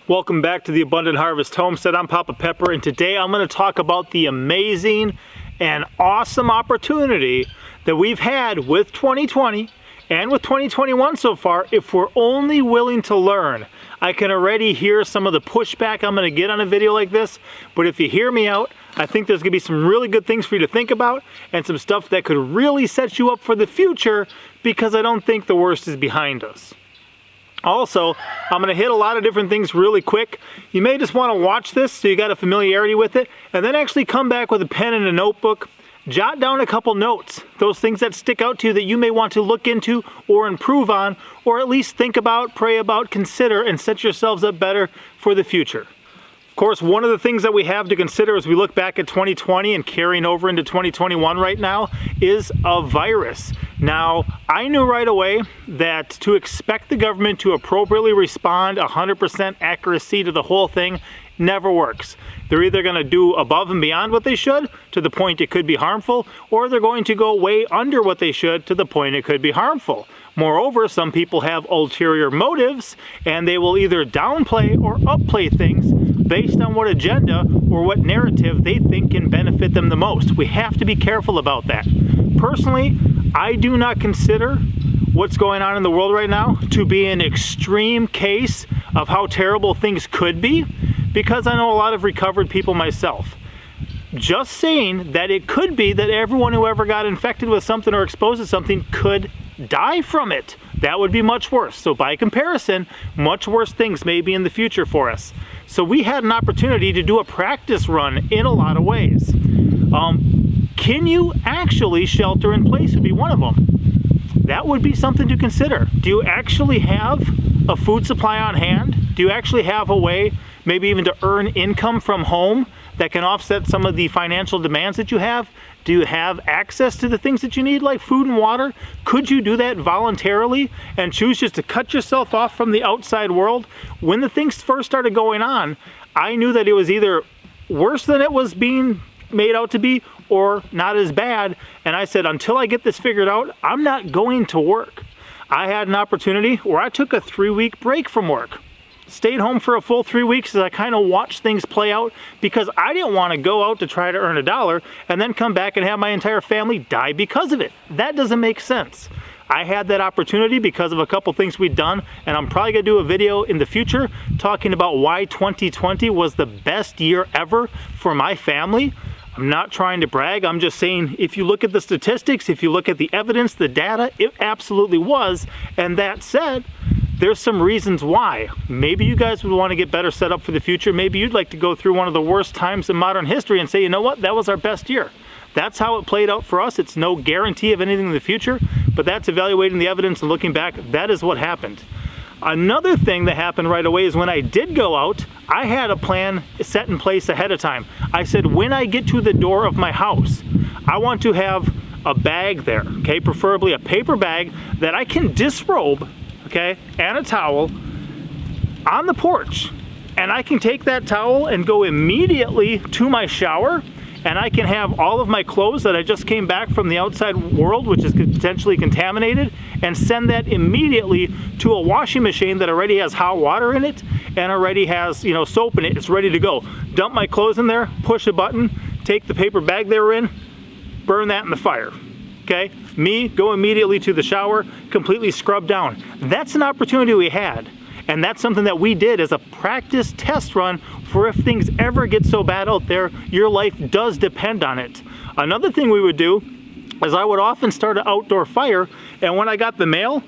Welcome back to the Abundant Harvest Homestead. I'm Papa Pepper, and today I'm going to talk about the amazing and awesome opportunity that we've had with 2020 and with 2021 so far if we're only willing to learn. I can already hear some of the pushback I'm going to get on a video like this, but if you hear me out, I think there's going to be some really good things for you to think about and some stuff that could really set you up for the future, because I don't think the worst is behind us. Also, I'm going to hit a lot of different things really quick. You may just want to watch this so you got a familiarity with it, and then actually come back with a pen and a notebook. Jot down a couple notes, those things that stick out to you that you may want to look into or improve on, or at least think about, pray about, consider, and set yourselves up better for the future. Of course, one of the things that we have to consider as we look back at 2020 and carrying over into 2021 right now is a virus. Now, I knew right away that to expect the government to appropriately respond 100% accuracy to the whole thing never works. They're either going to do above and beyond what they should to the point it could be harmful, or they're going to go way under what they should to the point it could be harmful. Moreover, some people have ulterior motives, and they will either downplay or upplay things based on what agenda or what narrative they think can benefit them the most. We have to be careful about that. Personally, I do not consider what's going on in the world right now to be an extreme case of how terrible things could be, because I know a lot of recovered people myself. Just saying that it could be that everyone who ever got infected with something or exposed to something could die from it. That would be much worse. So by comparison, much worse things may be in the future for us. So we had an opportunity to do a practice run in a lot of ways. Can you actually shelter in place would be one of them. That would be something to consider. Do you actually have a food supply on hand? Do you actually have a way, maybe even to earn income from home that can offset some of the financial demands that you have? Do you have access to the things that you need, like food and water? Could you do that voluntarily and choose just to cut yourself off from the outside world? When the things first started going on, I knew that it was either worse than it was being made out to be or not as bad. And I said, until I get this figured out, I'm not going to work. I had an opportunity where I took a 3-week break from work. Stayed home for a full 3 weeks as I kind of watched things play out, because I didn't want to go out to try to earn $1 and then come back and have my entire family die because of it. That doesn't make sense. I had that opportunity because of a couple things we'd done, and I'm probably going to do a video in the future talking about why 2020 was the best year ever for my family. I'm not trying to brag, I'm just saying if you look at the statistics, if you look at the evidence, the data, it absolutely was. And that said, there's some reasons why. Maybe you guys would want to get better set up for the future. Maybe you'd like to go through one of the worst times in modern history and say, you know what, that was our best year. That's how it played out for us. It's no guarantee of anything in the future, but that's evaluating the evidence and looking back. That is what happened. Another thing that happened right away is when I did go out, I had a plan set in place ahead of time. I said, when I get to the door of my house, I want to have a bag there, okay? Preferably a paper bag that I can disrobe, okay, and a towel on the porch. And I can take that towel and go immediately to my shower, and I can have all of my clothes that I just came back from the outside world, which is potentially contaminated, and send that immediately to a washing machine that already has hot water in it and already has, soap in it. It's ready to go. Dump my clothes in there, push a button, take the paper bag they were in, burn that in the fire. Okay? Me, go immediately to the shower, completely scrub down. That's an opportunity we had. And that's something that we did as a practice test run for if things ever get so bad out there, your life does depend on it. Another thing we would do is I would often start an outdoor fire, and when I got the mail,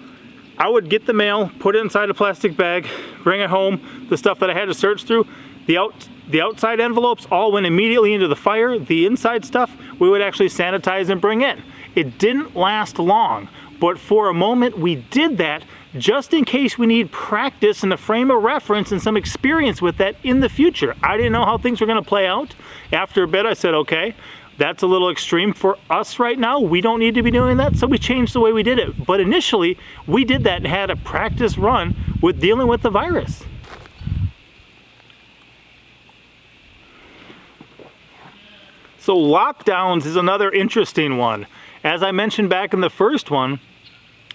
I would get the mail, put it inside a plastic bag, bring it home, the stuff that I had to search through. The outside envelopes all went immediately into the fire. The inside stuff we would actually sanitize and bring in. It didn't last long, but for a moment we did that just in case we need practice and a frame of reference and some experience with that in the future. I didn't know how things were going to play out. After a bit I said, okay, that's a little extreme for us right now. We don't need to be doing that, so we changed the way we did it. But initially, we did that and had a practice run with dealing with the virus. So lockdowns is another interesting one. As I mentioned back in the first one,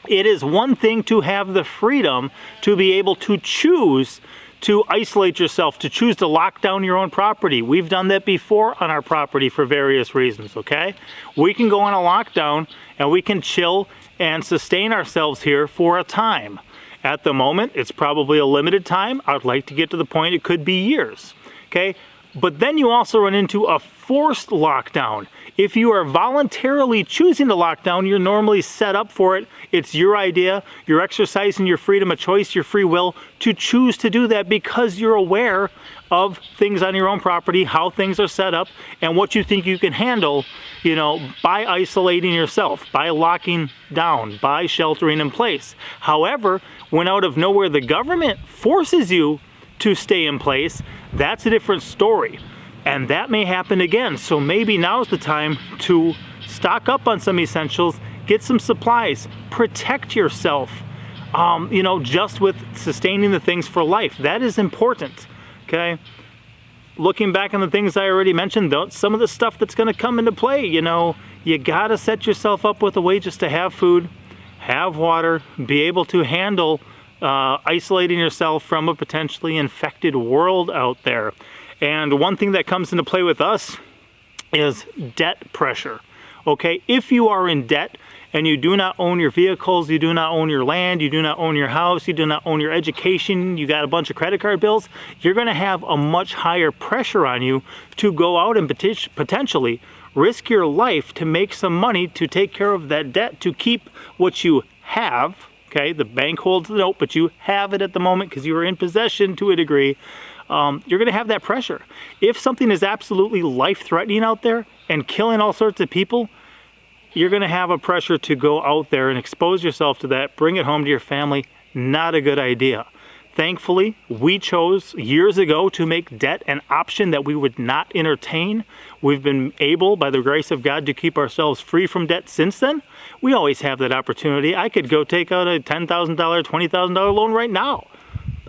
it is one thing to have the freedom to be able to choose to isolate yourself, to choose to lock down your own property. We've done that before on our property for various reasons, okay? We can go on a lockdown and we can chill and sustain ourselves here for a time. At the moment, it's probably a limited time. I'd like to get to the point it could be years, okay? But then you also run into a forced lockdown. If you are voluntarily choosing to lock down, you're normally set up for it. It's your idea. You're exercising your freedom of choice, your free will to choose to do that because you're aware of things on your own property, how things are set up, and what you think you can handle, you know, by isolating yourself, by locking down, by sheltering in place. However, when out of nowhere the government forces you to stay in place, that's a different story. And that may happen again. So maybe now's the time to stock up on some essentials, get some supplies, protect yourself, you know, just with sustaining the things for life. That is important, okay? Looking back on the things I already mentioned, though, some of the stuff that's gonna come into play, you know, you gotta set yourself up with a way just to have food, have water, be able to handle isolating yourself from a potentially infected world out there. And one thing that comes into play with us is debt pressure. Okay, if you are in debt and you do not own your vehicles, you do not own your land, you do not own your house, you do not own your education, you got a bunch of credit card bills, you're gonna have a much higher pressure on you to go out and potentially risk your life to make some money to take care of that debt, to keep what you have. Okay, the bank holds the note, but you have it at the moment because you are in possession to a degree. You're going to have that pressure. If something is absolutely life-threatening out there and killing all sorts of people, you're going to have a pressure to go out there and expose yourself to that, bring it home to your family. Not a good idea. Thankfully, we chose years ago to make debt an option that we would not entertain. We've been able, by the grace of God, to keep ourselves free from debt since then. We always have that opportunity. I could go take out a $10,000, $20,000 loan right now.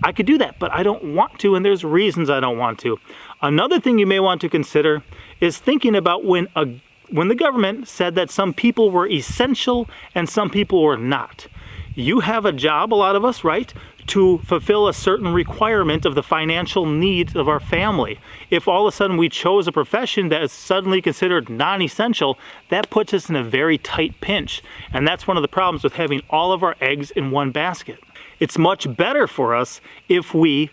I could do that, but I don't want to, and there's reasons I don't want to. Another thing you may want to consider is thinking about when the government said that some people were essential and some people were not. You have a job, a lot of us, right, to fulfill a certain requirement of the financial needs of our family. If all of a sudden we chose a profession that is suddenly considered non-essential, that puts us in a very tight pinch. And that's one of the problems with having all of our eggs in one basket. It's much better for us if we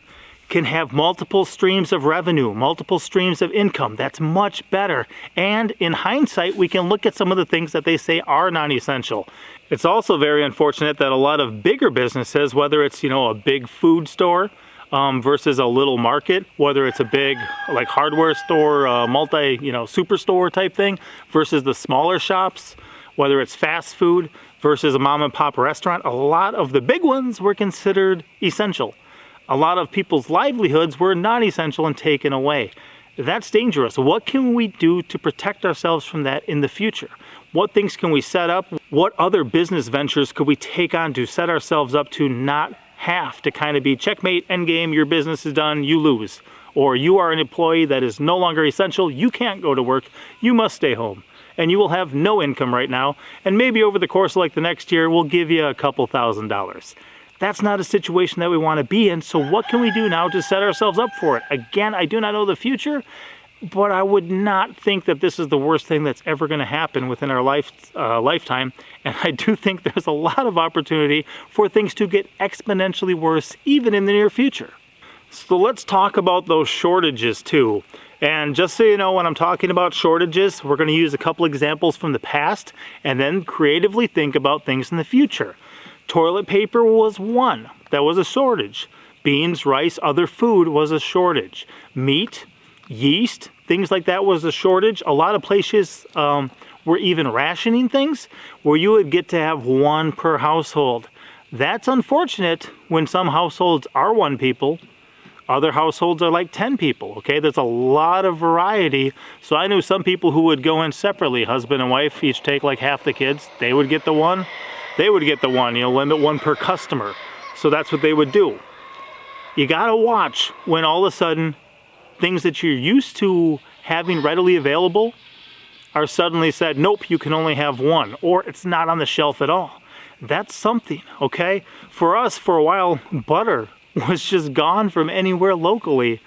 can have multiple streams of revenue, multiple streams of income. That's much better. And in hindsight, we can look at some of the things that they say are non-essential. It's also very unfortunate that a lot of bigger businesses, whether it's, you know, a big food store versus a little market, whether it's a big like hardware store, multi, you know, superstore type thing versus the smaller shops, whether it's fast food versus a mom and pop restaurant, a lot of the big ones were considered essential. A lot of people's livelihoods were non-essential and taken away. That's dangerous. What can we do to protect ourselves from that in the future? What things can we set up? What other business ventures could we take on to set ourselves up to not have to kind of be checkmate, endgame, your business is done, you lose. Or you are an employee that is no longer essential, you can't go to work, you must stay home. And you will have no income right now, and maybe over the course of like the next year, we'll give you a couple $1,000s. That's not a situation that we want to be in, so what can we do now to set ourselves up for it? Again, I do not know the future, but I would not think that this is the worst thing that's ever going to happen within our lifetime, and I do think there's a lot of opportunity for things to get exponentially worse even in the near future. So let's talk about those shortages too. And just so you know, when I'm talking about shortages, we're going to use a couple examples from the past and then creatively think about things in the future. Toilet paper was one. That was a shortage. Beans, rice, other food was a shortage. Meat, yeast, things like that was a shortage. A lot of places were even rationing things where you would get to have one per household. That's unfortunate when some households are one people. Other households are like 10 people, okay? There's a lot of variety. So I knew some people who would go in separately, husband and wife, each take like half the kids. They would get the one. They would get the one, you know, limit one per customer. So that's what they would do. You gotta watch when all of a sudden things that you're used to having readily available are suddenly said, nope, you can only have one, or it's not on the shelf at all. That's something, okay? For us, for a while, butter was just gone from anywhere locally.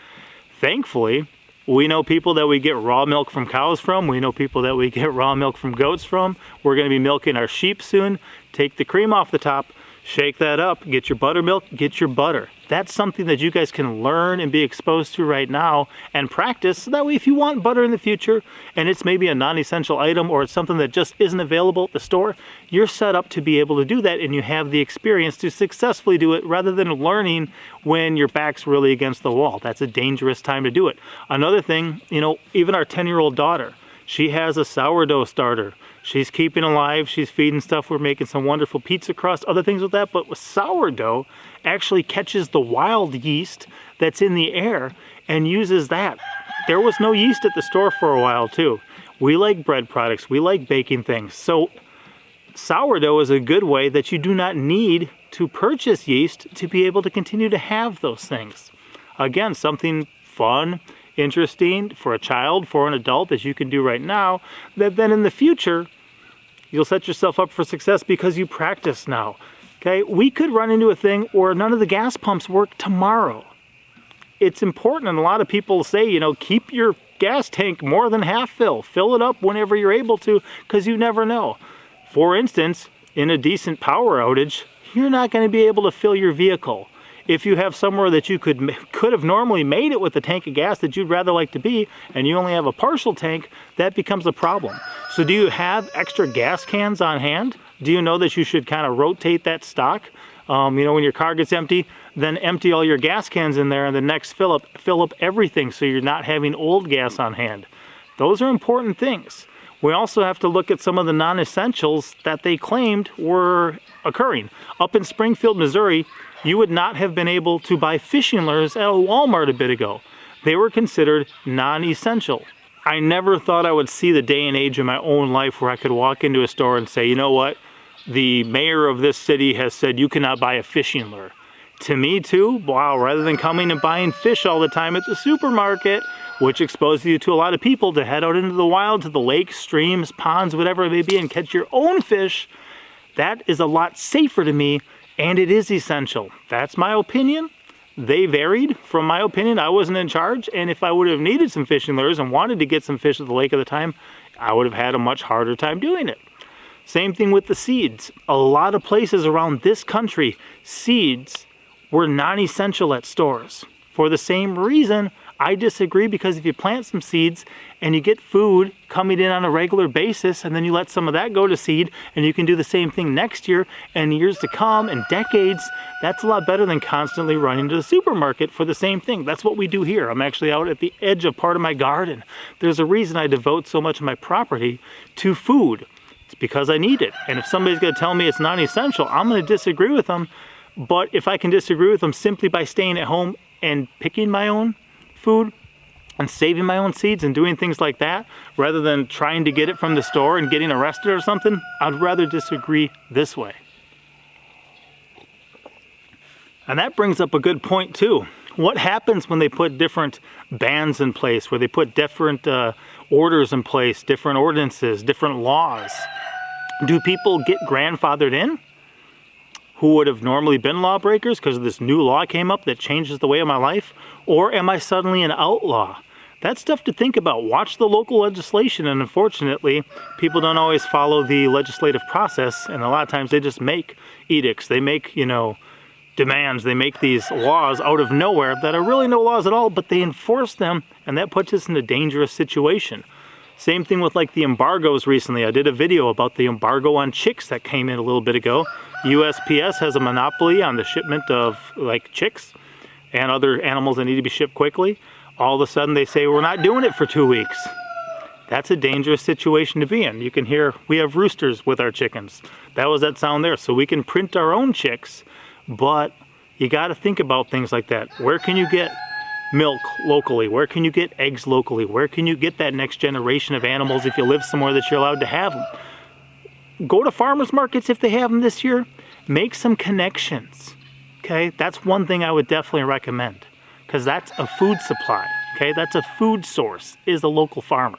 Thankfully, we know people that we get raw milk from cows from. We know people that we get raw milk from goats from. We're going to be milking our sheep soon. Take the cream off the top, shake that up, get your buttermilk, get your butter. That's something that you guys can learn and be exposed to right now and practice. So that way, if you want butter in the future and it's maybe a non-essential item or it's something that just isn't available at the store, you're set up to be able to do that and you have the experience to successfully do it rather than learning when your back's really against the wall. That's a dangerous time to do it. Another thing, even our 10-year-old daughter, she has a sourdough starter. She's keeping alive, she's feeding stuff, we're making some wonderful pizza crust, other things with that, but with sourdough actually catches the wild yeast that's in the air and uses that. There was no yeast at the store for a while too. We like bread products, we like baking things. So sourdough is a good way that you do not need to purchase yeast to be able to continue to have those things. Again, something fun, interesting for a child, for an adult that you can do right now, that then in the future you'll set yourself up for success because you practice now. Okay, we could run into a thing where none of the gas pumps work tomorrow. It's important, and a lot of people say, keep your gas tank more than half fill. Fill it up whenever you're able to, because you never know. For instance, in a decent power outage, you're not going to be able to fill your vehicle. If you have somewhere that you could have normally made it with a tank of gas that you'd rather like to be, and you only have a partial tank, that becomes a problem. So do you have extra gas cans on hand? Do you know that you should kind of rotate that stock? When your car gets empty, then empty all your gas cans in there, and the next fill up everything so you're not having old gas on hand. Those are important things. We also have to look at some of the non-essentials that they claimed were occurring. Up in Springfield, Missouri, you would not have been able to buy fishing lures at a Walmart a bit ago. They were considered non-essential. I never thought I would see the day and age in my own life where I could walk into a store and say, you know what? The mayor of this city has said you cannot buy a fishing lure. To me too, wow, rather than coming and buying fish all the time at the supermarket, which exposes you to a lot of people to head out into the wild, to the lakes, streams, ponds, whatever it may be, and catch your own fish, that is a lot safer to me. And it is essential. That's my opinion. They varied from my opinion. I wasn't in charge, and if I would have needed some fishing lures and wanted to get some fish at the lake at the time, I would have had a much harder time doing it. Same thing with the seeds. A lot of places around this country, seeds were non-essential at stores. For the same reason, I disagree, because if you plant some seeds and you get food coming in on a regular basis, and then you let some of that go to seed, and you can do the same thing next year and years to come and decades, that's a lot better than constantly running to the supermarket for the same thing. That's what we do here. I'm actually out at the edge of part of my garden. There's a reason I devote so much of my property to food. It's because I need it. And if somebody's going to tell me it's non-essential, I'm going to disagree with them. But if I can disagree with them simply by staying at home and picking my own food and saving my own seeds and doing things like that, rather than trying to get it from the store and getting arrested or something, I'd rather disagree this way. And that brings up a good point too. What happens when they put different bans in place, where they put different orders in place, different ordinances, different laws? Do people get grandfathered in who would have normally been lawbreakers because this new law came up that changes the way of my life? Or am I suddenly an outlaw? That's stuff to think about. Watch the local legislation, and unfortunately, people don't always follow the legislative process, and a lot of times they just make edicts. They make, demands. They make these laws out of nowhere that are really no laws at all, but they enforce them, and that puts us in a dangerous situation. Same thing with like the embargoes recently. I did a video about the embargo on chicks that came in a little bit ago. USPS has a monopoly on the shipment of like chicks and other animals that need to be shipped quickly. All of a sudden they say, we're not doing it for 2 weeks. That's a dangerous situation to be in. You can hear, we have roosters with our chickens. That was that sound there. So we can print our own chicks, but you got to think about things like that. Where can you get milk locally? Where can you get eggs locally? Where can you get that next generation of animals if you live somewhere that you're allowed to have them? Go to farmers markets if they have them this year. Make some connections. Okay, that's one thing I would definitely recommend, because that's a food supply. Okay, that's a food source, is a local farmer.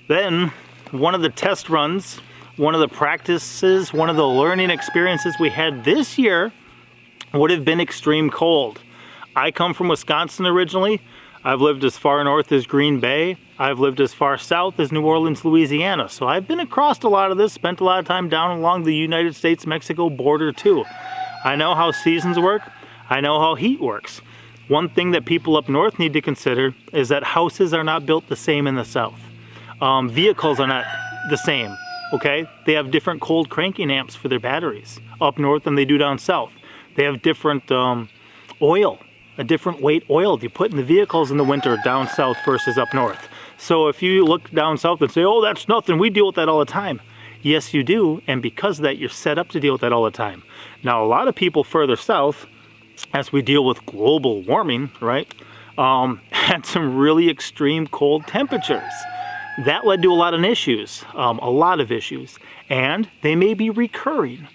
Then one of the test runs one of the practices, one of the learning experiences we had this year would have been extreme cold. I come from Wisconsin originally. I've lived as far north as Green Bay. I've lived as far south as New Orleans, Louisiana. So I've been across a lot of this, spent a lot of time down along the United States-Mexico border too. I know how seasons work. I know how heat works. One thing that people up north need to consider is that houses are not built the same in the south. Vehicles are not the same, okay? They have different cold cranking amps for their batteries up north than they do down south. They have different oil, a different weight oil you put in the vehicles in the winter down south versus up north. So if you look down south and say, oh, that's nothing, we deal with that all the time. Yes, you do, and because of that, you're set up to deal with that all the time. Now, a lot of people further south, as we deal with global warming, right, had some really extreme cold temperatures. That led to a lot of issues, and they may be recurring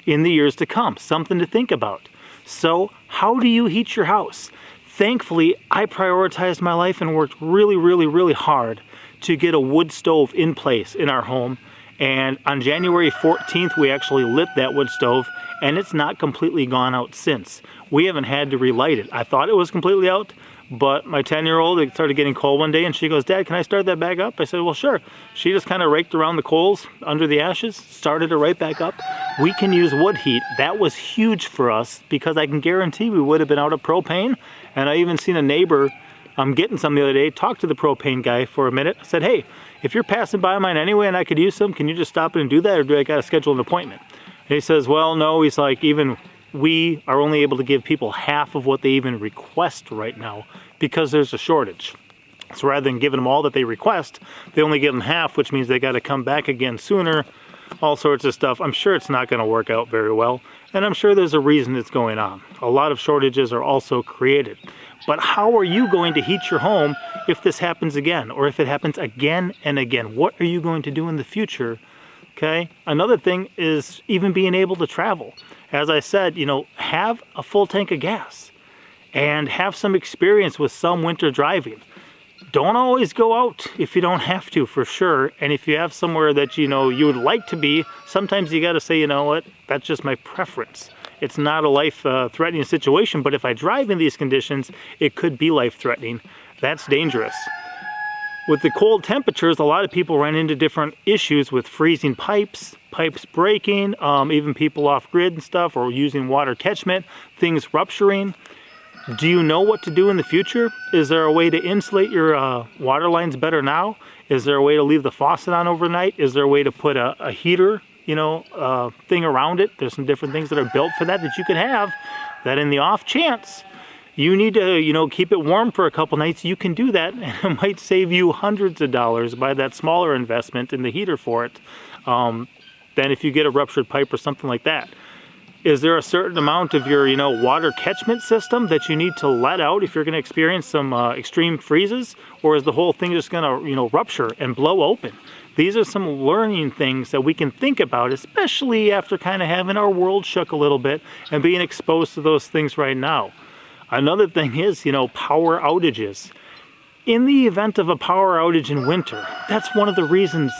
in the years to come, something to think about. So how do you heat your house? Thankfully, I prioritized my life and worked really hard to get a wood stove in place in our home. And on January 14th, we actually lit that wood stove, and it's not completely gone out since. We haven't had to relight it. I thought it was completely out, but my 10-year-old, it started getting cold one day, and she goes, Dad, can I start that back up? I said, well, sure. She just kind of raked around the coals under the ashes, started it right back up. We can use wood heat. That was huge for us because I can guarantee we would have been out of propane. And I even seen a neighbor getting some the other day, talked to the propane guy for a minute. I said, hey, if you're passing by mine anyway and I could use some, can you just stop in and do that, or do I got to schedule an appointment? And he says, well, no. He's like, even we are only able to give people half of what they even request right now because there's a shortage. So rather than giving them all that they request, they only give them half, which means they got to come back again sooner, all sorts of stuff. I'm sure it's not going to work out very well, and I'm sure there's a reason it's going on. A lot of shortages are also created. But how are you going to heat your home if this happens again, or if it happens again and again? What are you going to do in the future? Okay. Another thing is even being able to travel. As I said, have a full tank of gas and have some experience with some winter driving. Don't always go out if you don't have to, for sure. And if you have somewhere that you would like to be, sometimes you got to say, you know what, that's just my preference. It's not a life-threatening situation, but if I drive in these conditions, it could be life-threatening. That's dangerous. With the cold temperatures, a lot of people run into different issues with freezing pipes breaking, even people off-grid and stuff, or using water catchment, things rupturing. Do you know what to do in the future? Is there a way to insulate your water lines better now? Is there a way to leave the faucet on overnight? Is there a way to put a heater, thing around it? There's some different things that are built for that you could have, that in the off chance you need to, keep it warm for a couple nights, you can do that, and it might save you hundreds of dollars by that smaller investment in the heater for it, than if you get a ruptured pipe or something like that. Is there a certain amount of your, water catchment system that you need to let out if you're going to experience some extreme freezes? Or is the whole thing just going to, rupture and blow open? These are some learning things that we can think about, especially after kind of having our world shook a little bit and being exposed to those things right now. Another thing is, power outages. In the event of a power outage in winter, that's one of the reasons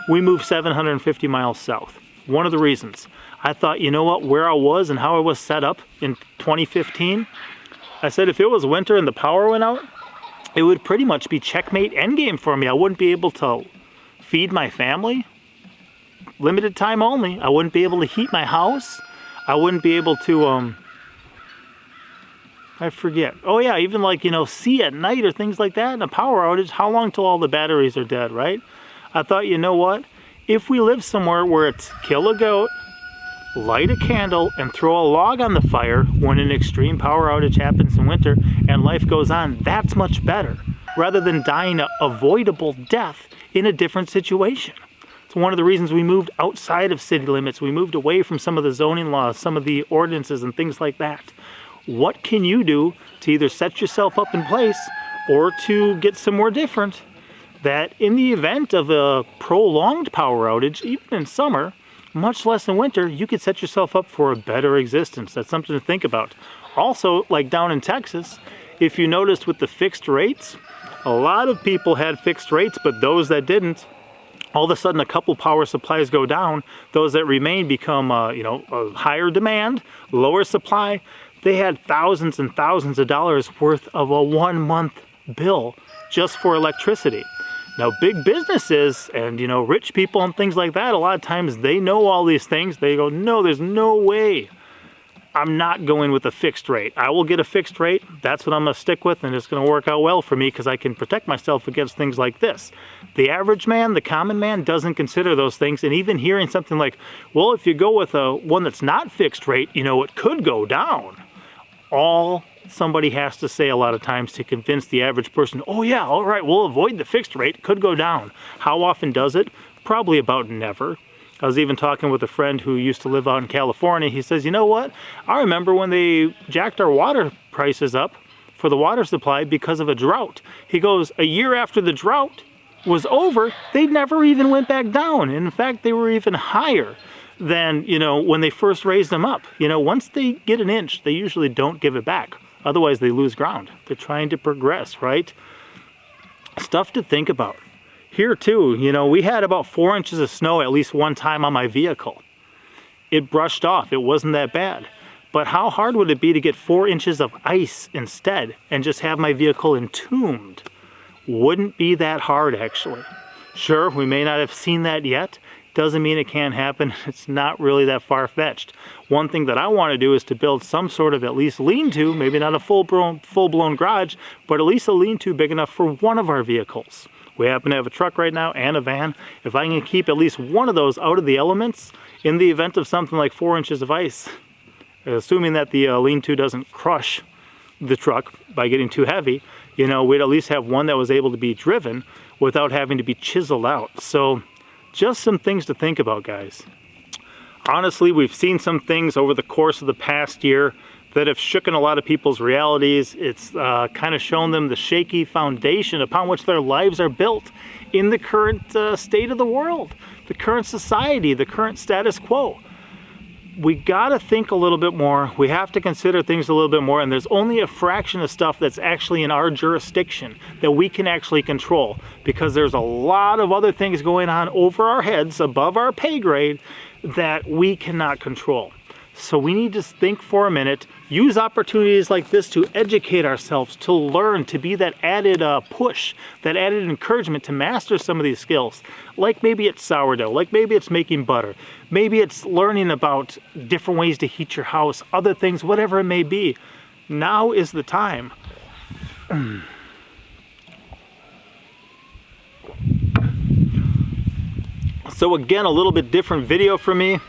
we moved 750 miles south. One of the reasons. I thought, you know what, where I was and how I was set up in 2015, I said if it was winter and the power went out, it would pretty much be checkmate endgame for me. I wouldn't be able to feed my family, limited time only. I wouldn't be able to heat my house. I wouldn't be able to, I forget. Oh yeah, even see at night or things like that in a power outage. How long till all the batteries are dead, right? I thought, you know what? If we live somewhere where it's kill a goat, light a candle, and throw a log on the fire when an extreme power outage happens in winter and life goes on, that's much better, rather than dying an avoidable death in a different situation. It's one of the reasons we moved outside of city limits. We moved away from some of the zoning laws, some of the ordinances and things like that. What can you do to either set yourself up in place or to get somewhere different that in the event of a prolonged power outage, even in summer, much less in winter, you could set yourself up for a better existence? That's something to think about. Also, like down in Texas, if you noticed with the fixed rates, a lot of people had fixed rates, but those that didn't all of a sudden a couple power supplies go down, those that remain become you know, a higher demand, lower supply. They had thousands and thousands of dollars worth of a 1 month bill just for electricity. Now big businesses and, you know, rich people and things like that, a lot of times they know all these things. They go, no, there's no way. I'm not going with a fixed rate. I will get a fixed rate. That's what I'm going to stick with, and it's going to work out well for me because I can protect myself against things like this. The average man, the common man, doesn't consider those things. And even hearing something like, well, if you go with one that's not fixed rate, you know, it could go down. All somebody has to say a lot of times to convince the average person, oh yeah, all right, we'll avoid the fixed rate, it could go down. How often does it? Probably about never. I was even talking with a friend who used to live out in California. He says, you know what? I remember when they jacked our water prices up for the water supply because of a drought. He goes, a year after the drought was over, they never even went back down. In fact, they were even higher than, you know, when they first raised them up. You know, once they get an inch, they usually don't give it back. Otherwise, they lose ground. They're trying to progress, right? Stuff to think about. Here too, you know, we had about 4 inches of snow at least one time on my vehicle. It brushed off, it wasn't that bad. But how hard would it be to get 4 inches of ice instead and just have my vehicle entombed? Wouldn't be that hard actually. Sure, we may not have seen that yet. Doesn't mean it can't happen. It's not really that far-fetched. One thing that I want to do is to build some sort of at least lean-to, maybe not a full-blown garage, but at least a lean-to big enough for one of our vehicles. We happen to have a truck right now and a van. If I can keep at least one of those out of the elements in the event of something like 4 inches of ice, assuming that the lean-to doesn't crush the truck by getting too heavy, you know, we'd at least have one that was able to be driven without having to be chiseled out. So just some things to think about, guys. Honestly, we've seen some things over the course of the past year that have shooken a lot of people's realities. It's kind of shown them the shaky foundation upon which their lives are built in the current state of the world, the current society, the current status quo. We gotta think a little bit more. We have to consider things a little bit more, and there's only a fraction of stuff that's actually in our jurisdiction that we can actually control, because there's a lot of other things going on over our heads, above our pay grade, that we cannot control. So we need to think for a minute, use opportunities like this to educate ourselves, to learn, to be that added push, that added encouragement to master some of these skills. Like maybe it's sourdough, like maybe it's making butter, maybe it's learning about different ways to heat your house, other things, whatever it may be. Now is the time. So again, a little bit different video for me,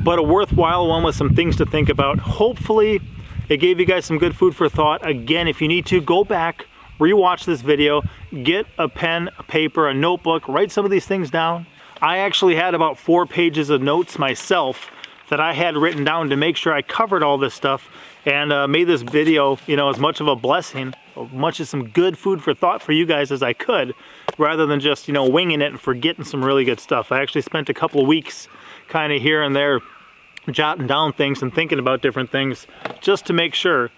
but a worthwhile one with some things to think about. Hopefully it gave you guys some good food for thought. Again, if you need to, go back, rewatch this video, get a pen, a paper, a notebook, write some of these things down. I actually had about 4 pages of notes myself that I had written down to make sure I covered all this stuff, and made this video, you know, as much of a blessing, as much as some good food for thought for you guys as I could, rather than just, you know, winging it and forgetting some really good stuff. I actually spent a couple of weeks kind of here and there jotting down things and thinking about different things just to make sure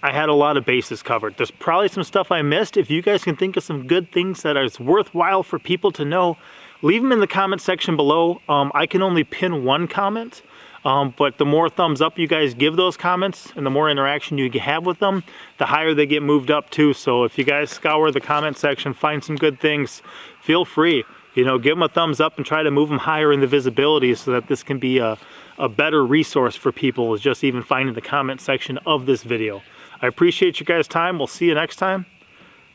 I had a lot of bases covered. There's probably some stuff I missed. If you guys can think of some good things that are worthwhile for people to know, leave them in the comment section below. I can only pin one comment, but the more thumbs up you guys give those comments and the more interaction you have with them, the higher they get moved up too. So if you guys scour the comment section, find some good things, feel free. You know, give them a thumbs up and try to move them higher in the visibility so that this can be a better resource for people, is just even finding the comment section of this video. I appreciate you guys' time. We'll see you next time.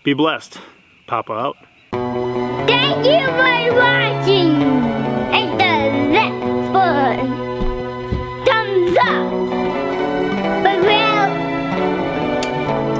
Be blessed. Papa out. Thank you for watching.